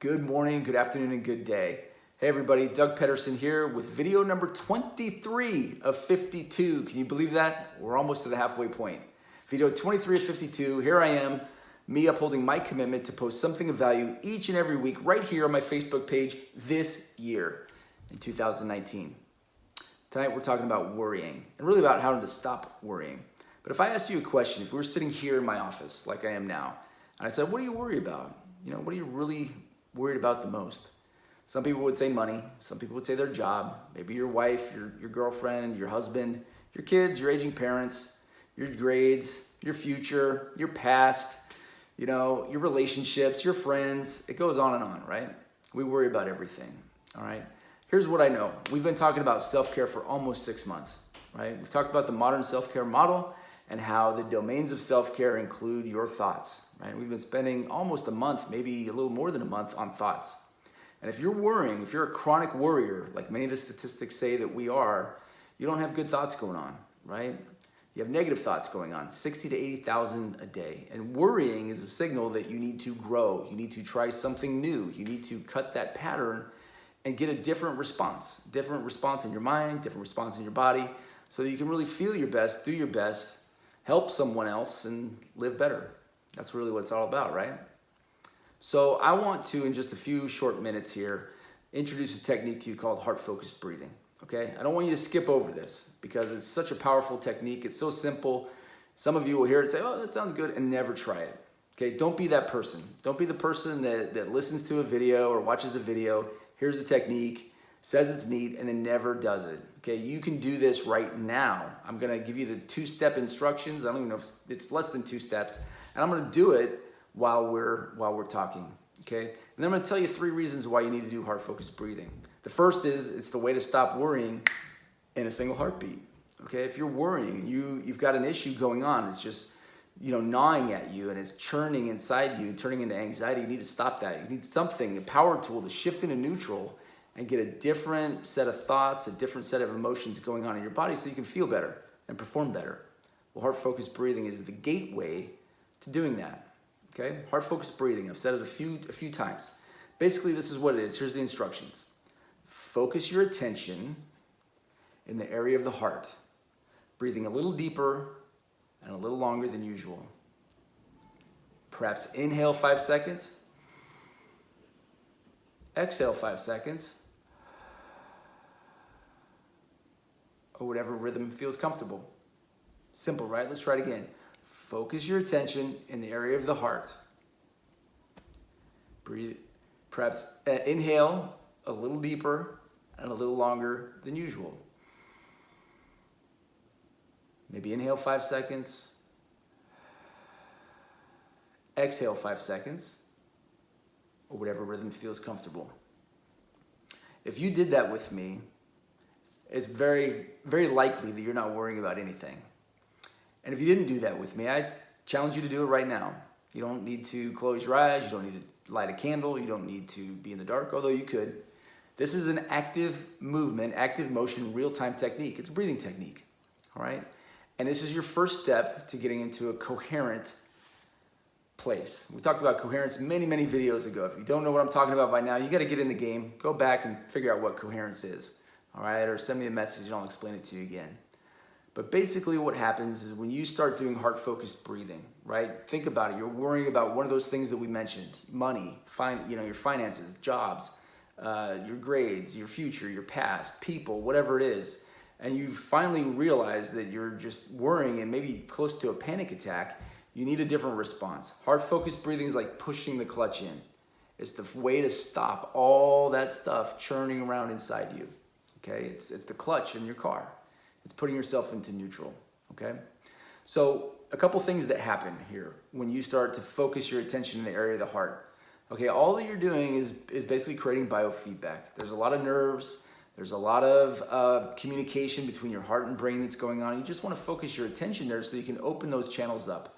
Good morning, good afternoon, and good day. Hey everybody, Doug Pedersen here with video number 23 of 52. Can you believe that? We're almost to the halfway point. Video 23 of 52, here I am, me upholding my commitment to post something of value each and every week right here on my Facebook page this year in 2019. Tonight we're talking about worrying and really about how to stop worrying. But if I asked you a question, if we were sitting here in my office like I am now, and I said, what do you worry about? What are you really worried about the most? Some people would say money. Some people would say their job. Maybe your wife, your girlfriend, your husband, your kids, your aging parents, your grades, your future, your past, your relationships, your friends. It goes on and on, right? We worry about everything, all right? Here's what I know. We've been talking about self-care for almost 6 months, right? We've talked about the modern self-care model and how the domains of self-care include your thoughts, right? We've been spending almost a month, maybe a little more than a month, on thoughts. And if you're worrying, if you're a chronic worrier, like many of the statistics say that we are, you don't have good thoughts going on, right? You have negative thoughts going on, 60 to 80,000 a day. And worrying is a signal that you need to grow. You need to try something new. You need to cut that pattern and get a different response in your mind, different response in your body, so that you can really feel your best, do your best, help someone else, and live better. That's really what it's all about, right? So I want to, in just a few short minutes here, introduce a technique to you called heart-focused breathing, okay? I don't want you to skip over this because it's such a powerful technique. It's so simple. Some of you will hear it and say, oh, that sounds good, and never try it, okay? Don't be that person. Don't be the person that listens to a video or watches a video, here's the technique, says it's neat, and then never does it, okay? You can do this right now. I'm gonna give you the 2-step instructions. I don't even know if it's less than 2 steps, and I'm gonna do it while we're talking, okay? And then I'm gonna tell you 3 reasons why you need to do heart-focused breathing. The first is, it's the way to stop worrying in a single heartbeat, okay? If you're worrying, you've got an issue going on, it's just, gnawing at you and it's churning inside you, turning into anxiety, you need to stop that. You need something, a power tool to shift into neutral and get a different set of thoughts, a different set of emotions going on in your body so you can feel better and perform better. Well, heart-focused breathing is the gateway to doing that. Okay, heart-focused breathing. I've said it a few times. Basically, this is what it is. Here's the instructions. Focus your attention in the area of the heart, breathing a little deeper and a little longer than usual. Perhaps inhale 5 seconds. Exhale 5 seconds. Or whatever rhythm feels comfortable. Simple, right? Let's try it again. Focus your attention in the area of the heart. Breathe. Perhaps inhale a little deeper and a little longer than usual. Maybe inhale 5 seconds. Exhale 5 seconds. Or whatever rhythm feels comfortable. If you did that with me, it's very, very likely that you're not worrying about anything. And if you didn't do that with me, I challenge you to do it right now. You don't need to close your eyes. You don't need to light a candle. You don't need to be in the dark, although you could. This is an active movement, active motion, real-time technique. It's a breathing technique, all right? And this is your first step to getting into a coherent place. We talked about coherence many, many videos ago. If you don't know what I'm talking about by now, you got to get in the game. Go back and figure out what coherence is, all right? Or send me a message and I'll explain it to you again. But basically what happens is when you start doing heart-focused breathing, right? Think about it. You're worrying about one of those things that we mentioned, money, your finances, jobs, your grades, your future, your past, people, whatever it is. And you finally realize that you're just worrying and maybe close to a panic attack. You need a different response. Heart-focused breathing is like pushing the clutch in. It's the way to stop all that stuff churning around inside you, okay? It's the clutch in your car. It's putting yourself into neutral, okay? So a couple things that happen here when you start to focus your attention in the area of the heart. Okay, all that you're doing is basically creating biofeedback. There's a lot of nerves. There's a lot of communication between your heart and brain that's going on. You just want to focus your attention there so you can open those channels up.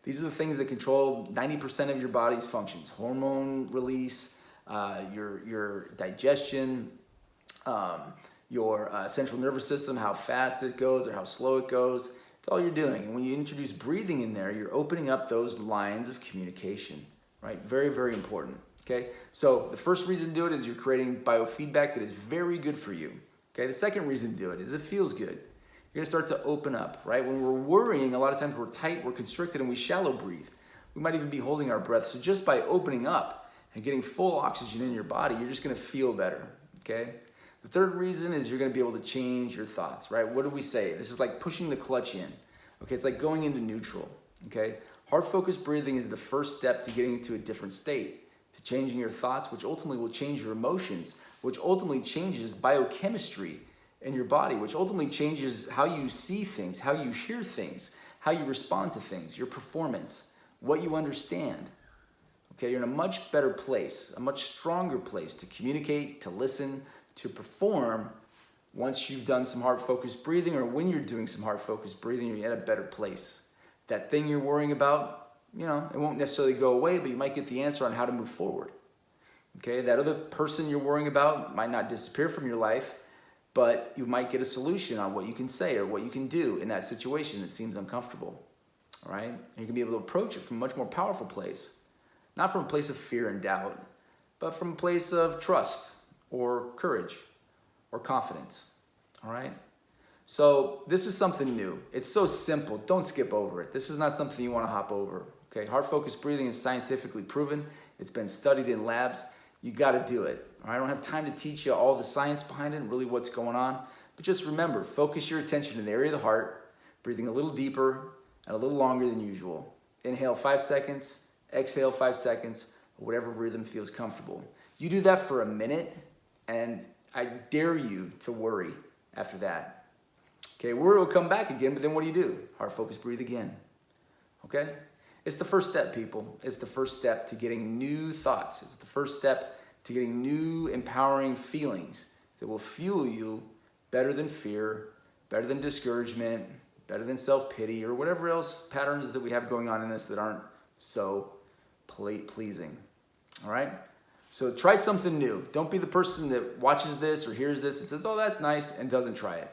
These are the things that control 90% of your body's functions. Hormone release, your digestion, your central nervous system, how fast it goes or how slow it goes. It's all you're doing. And when you introduce breathing in there, you're opening up those lines of communication, right? Very, very important, okay? So the first reason to do it is you're creating biofeedback that is very good for you, okay? The second reason to do it is it feels good. You're gonna start to open up, right? When we're worrying, a lot of times we're tight, we're constricted, and we shallow breathe. We might even be holding our breath. So just by opening up and getting full oxygen in your body, you're just gonna feel better, okay? The third reason is you're gonna be able to change your thoughts, right? What do we say? This is like pushing the clutch in, okay? It's like going into neutral, okay? Heart focused breathing is the first step to getting into a different state, to changing your thoughts, which ultimately will change your emotions, which ultimately changes biochemistry in your body, which ultimately changes how you see things, how you hear things, how you respond to things, your performance, what you understand. Okay, you're in a much better place, a much stronger place to communicate, to listen, to perform once you've done some heart-focused breathing, or when you're doing some heart-focused breathing, you're in a better place. That thing you're worrying about, you know, it won't necessarily go away, but you might get the answer on how to move forward. Okay, that other person you're worrying about might not disappear from your life, but you might get a solution on what you can say or what you can do in that situation that seems uncomfortable, all right? And you can be able to approach it from a much more powerful place, not from a place of fear and doubt, but from a place of trust or courage or confidence, all right? So this is something new. It's so simple. Don't skip over it. This is not something you want to hop over, okay? Heart-focused breathing is scientifically proven. It's been studied in labs. You got to do it. All right? I don't have time to teach you all the science behind it and really what's going on. But just remember, focus your attention in the area of the heart, breathing a little deeper and a little longer than usual. Inhale 5 seconds, exhale 5 seconds, or whatever rhythm feels comfortable. You do that for a minute, and I dare you to worry after that. Okay, worry will come back again, but then what do? Heart focus, breathe again. Okay? It's the first step, people. It's the first step to getting new thoughts. It's the first step to getting new empowering feelings that will fuel you better than fear, better than discouragement, better than self-pity, or whatever else patterns that we have going on in us that aren't so pleasing. All right? So try something new. Don't be the person that watches this or hears this and says, oh, that's nice, and doesn't try it.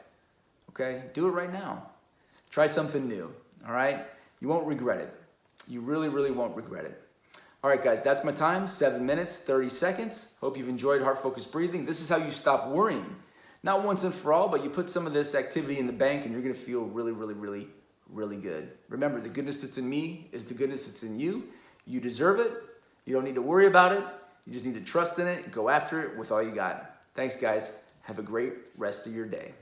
Okay? Do it right now. Try something new. All right? You won't regret it. You really, really won't regret it. All right, guys, that's my time. 7 minutes, 30 seconds. Hope you've enjoyed heart-focused breathing. This is how you stop worrying. Not once and for all, but you put some of this activity in the bank and you're going to feel really, really, really, really good. Remember, the goodness that's in me is the goodness that's in you. You deserve it. You don't need to worry about it. You just need to trust in it. Go after it with all you got. Thanks, guys. Have a great rest of your day.